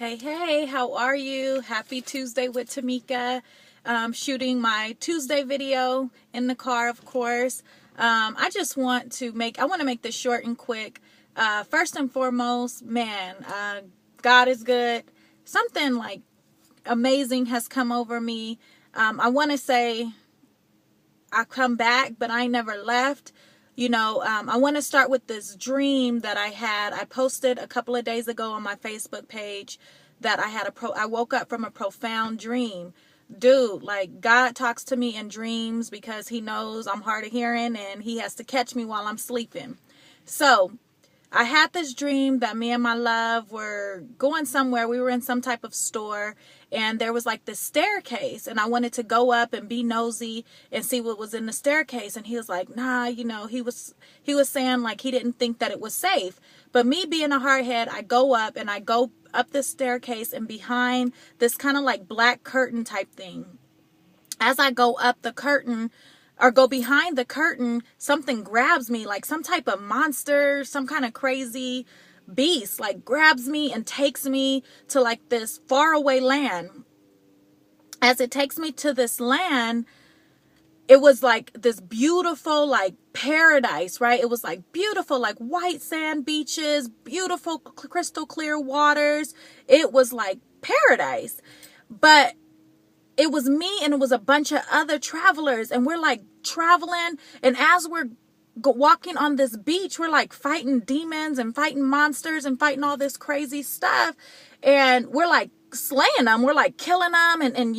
Hey, how are you? Happy Tuesday with Tamika. Shooting my Tuesday video in the car, of course. I want to make this short and quick. First and foremost, God is good. Something like amazing has come over me. I want to say I come back, but I never left. I want to start with this dream that I had. I posted a couple of days ago on my Facebook page that I woke up from a profound dream. Dude, like, God talks to me in dreams because he knows I'm hard of hearing and he has to catch me while I'm sleeping. So I had this dream that me and my love were going somewhere. We were in some type of store and there was like this staircase and I wanted to go up and be nosy and see what was in the staircase. And he was like, nah, he was saying like he didn't think that it was safe. But me being a hardhead, I go up this staircase and behind this kind of like black curtain type thing. As I go up the curtain, or go behind the curtain, something grabs me, like some type of monster, some kind of crazy beast, like grabs me and takes me to like this faraway land. As it takes me to this land, it was like this beautiful, like paradise, right? It was like beautiful, like white sand beaches, beautiful crystal clear waters. It was like paradise. But it was me and it was a bunch of other travelers and we're like traveling, and as we're walking on this beach, we're like fighting demons and fighting monsters and fighting all this crazy stuff, and we're like slaying them, we're like killing them and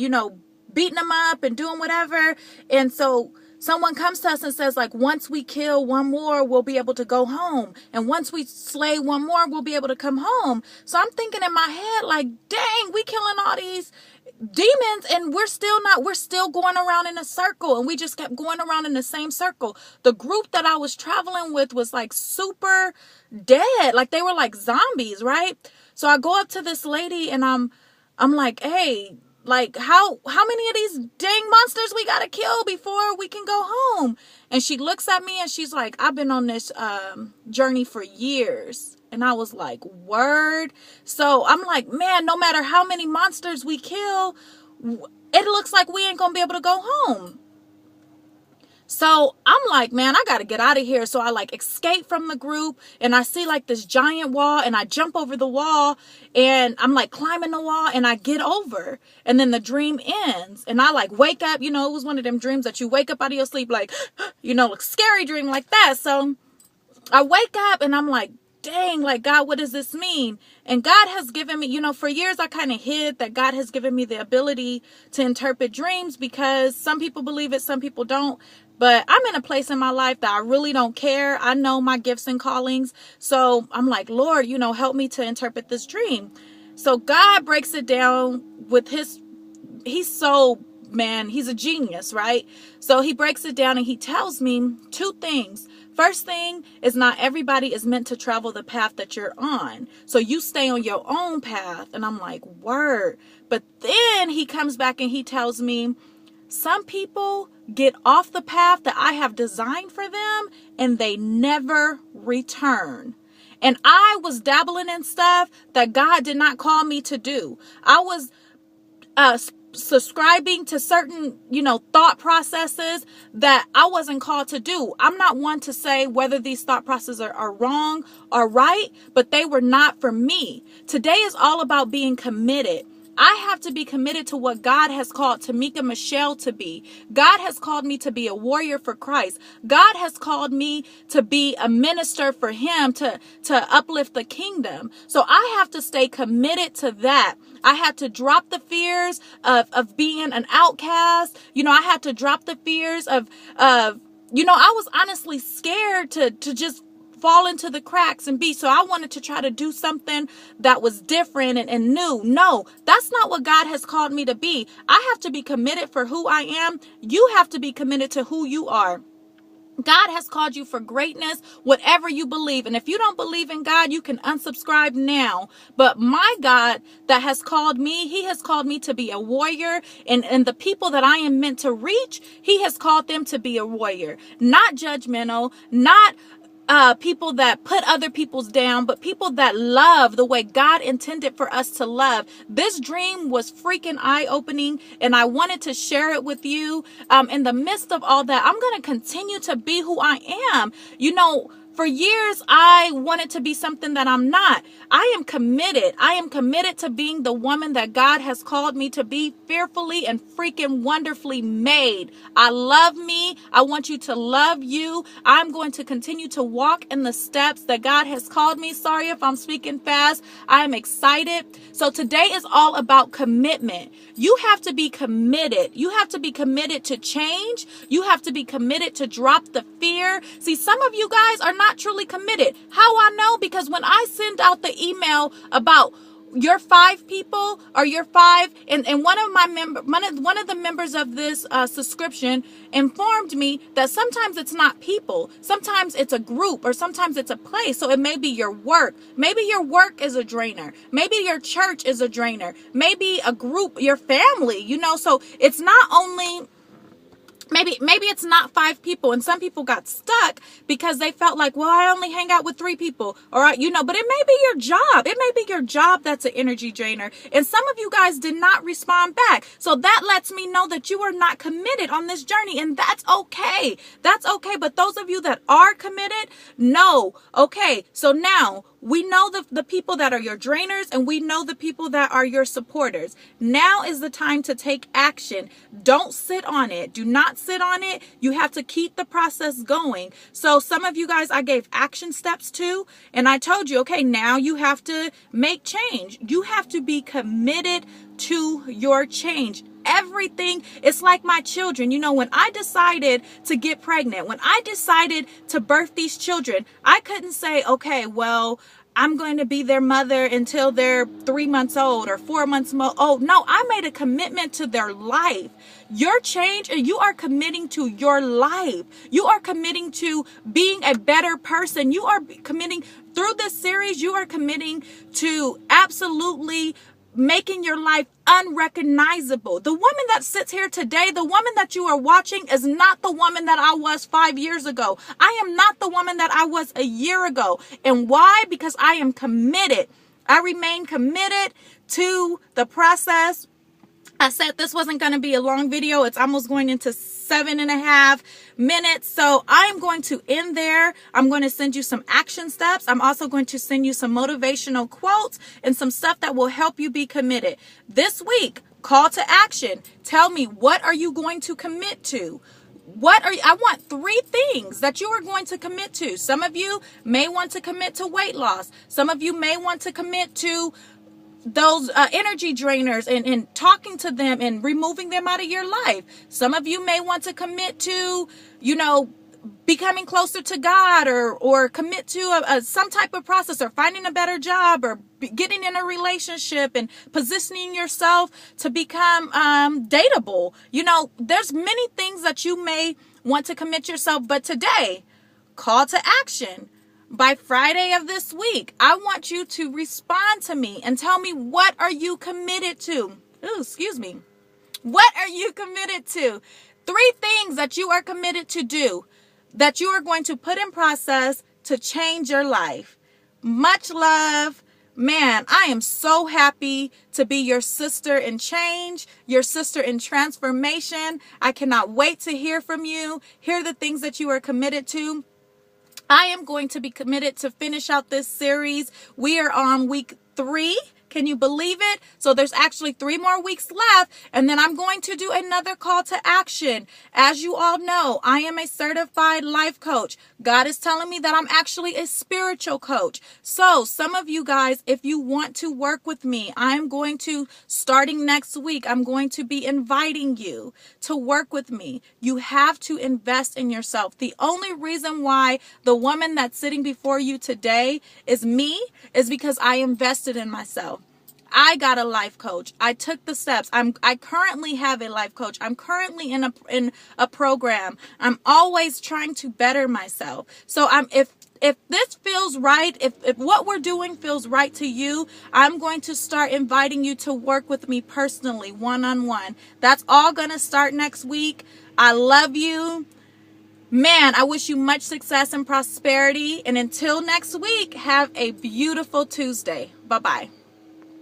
beating them up and doing whatever. And so someone comes to us and says, like, once we kill one more, we'll be able to go home. And once we slay one more, we'll be able to come home. So I'm thinking in my head, like, dang, we killing all these demons and we're still going around in a circle. And we just kept going around in the same circle. The group that I was traveling with was like super dead. Like they were like zombies, right? So I go up to this lady and I'm like, hey, like, how many of these dang monsters we gotta kill before we can go home? And she looks at me and she's like, I've been on this journey for years. And I was like, word? So I'm like, man, no matter how many monsters we kill, it looks like we ain't gonna be able to go home. So I'm like, man, I got to get out of here. So I like escape from the group and I see like this giant wall and I jump over the wall and I'm like climbing the wall and I get over, and then the dream ends and I like wake up. It was one of them dreams that you wake up out of your sleep, like, like scary dream like that. So I wake up and I'm like, dang, like, God, what does this mean? And God has given me, for years I kind of hid that God has given me the ability to interpret dreams because some people believe it, some people don't. But I'm in a place in my life that I really don't care. I know my gifts and callings. So I'm like, Lord, help me to interpret this dream. So God breaks it down with he's a genius, right? So he breaks it down and he tells me two things. First thing is, not everybody is meant to travel the path that you're on. So you stay on your own path. And I'm like, word. But then he comes back and he tells me, some people get off the path that I have designed for them and they never return. And I was dabbling in stuff that God did not call me to do. I was subscribing to certain, thought processes that I wasn't called to do. I'm not one to say whether these thought processes are wrong or right, but they were not for me. Today is all about being committed. I have to be committed to what God has called Tamika Michelle to be. God has called me to be a warrior for Christ. God has called me to be a minister for him, to uplift the kingdom. So I have to stay committed to that. I had to drop the fears of being an outcast. I had to drop the fears of I was honestly scared to just fall into the cracks and be. So I wanted to try to do something that was different and new. No, that's not what God has called me to be. I have to be committed for who I am. You have to be committed to who you are. God has called you for greatness, whatever you believe. And if you don't believe in God, you can unsubscribe now. But my God that has called me, he has called me to be a warrior. And the people that I am meant to reach, he has called them to be a warrior. Not judgmental, not people that put other people's down, but people that love the way God intended for us to love. This dream was freaking eye-opening, and I wanted to share it with you. In the midst of all that, I'm going to continue to be who I am. You know, for years, I wanted to be something that I'm not. I am committed. I am committed to being the woman that God has called me to be, fearfully and freaking wonderfully made. I love me. I want you to love you. I'm going to continue to walk in the steps that God has called me. Sorry if I'm speaking fast. I am excited. So today is all about commitment. You have to be committed. You have to be committed to change. You have to be committed to drop the fear. See, some of you guys are not truly committed. How I know? Because when I send out the email about your 5 people or your 5, and one of the members of this subscription informed me that sometimes it's not people, sometimes it's a group, or sometimes it's a place. So it may be your work. Maybe your work is a drainer. Maybe your church is a drainer. Maybe a group, your family, you know. So it's not only Maybe it's not 5 people, and some people got stuck because they felt like, well, I only hang out with 3 people, or, you know, but it may be your job. It may be your job that's an energy drainer. And some of you guys did not respond back. So that lets me know that you are not committed on this journey, and that's okay. That's okay. But those of you that are committed, no. Okay. So now we know the people that are your drainers, and we know the people that are your supporters. Now is the time to take action. Don't sit on it. Do not sit on it. You have to keep the process going. So some of you guys, I gave action steps to, and I told you, okay, now you have to make change. You have to be committed to your change. Everything, it's like my children. You know, when I decided to get pregnant, when I decided to birth these children, I couldn't say, okay, well, I'm going to be their mother until they're 3 months old or 4 months old. No, I made a commitment to their life. Your change, and you are committing to your life. You are committing to being a better person. You are committing through this series. You are committing to absolutely making your life unrecognizable. The woman that sits here today, the woman that you are watching, is not the woman that I was 5 years ago. I am not the woman that I was a year ago. And why? Because I am committed. I remain committed to the process. I said this wasn't going to be a long video. It's almost going into 7.5 minutes. So I'm going to end there. I'm going to send you some action steps. I'm also going to send you some motivational quotes and some stuff that will help you be committed. This week, call to action. Tell me, what are you going to commit to? I want 3 things that you are going to commit to. Some of you may want to commit to weight loss. Some of you may want to commit to those energy drainers and talking to them and removing them out of your life. Some of you may want to commit to, you know, becoming closer to God, or commit to some type of process, or finding a better job, or getting in a relationship and positioning yourself to become dateable. You know, there's many things that you may want to commit yourself, but today, call to action. By Friday of this week, I want you to respond to me and tell me, what are you committed to? Ooh, excuse me. What are you committed to? 3 things that you are committed to do, that you are going to put in process to change your life. Much love. Man, I am so happy to be your sister in change, your sister in transformation. I cannot wait to hear from you, hear the things that you are committed to. I am going to be committed to finish out this series. We are on week 3. Can you believe it? So there's actually 3 more weeks left, and then I'm going to do another call to action. As you all know, I am a certified life coach. God is telling me that I'm actually a spiritual coach. So some of you guys, if you want to work with me, I'm going to, starting next week, I'm going to be inviting you to work with me. You have to invest in yourself. The only reason why the woman that's sitting before you today is me is because I invested in myself. I got a life coach. I took the steps. I currently have a life coach. I'm currently in a program. I'm always trying to better myself. So if this feels right, if what we're doing feels right to you, I'm going to start inviting you to work with me personally, one-on-one. That's all going to start next week. I love you. Man, I wish you much success and prosperity. And until next week, have a beautiful Tuesday. Bye-bye.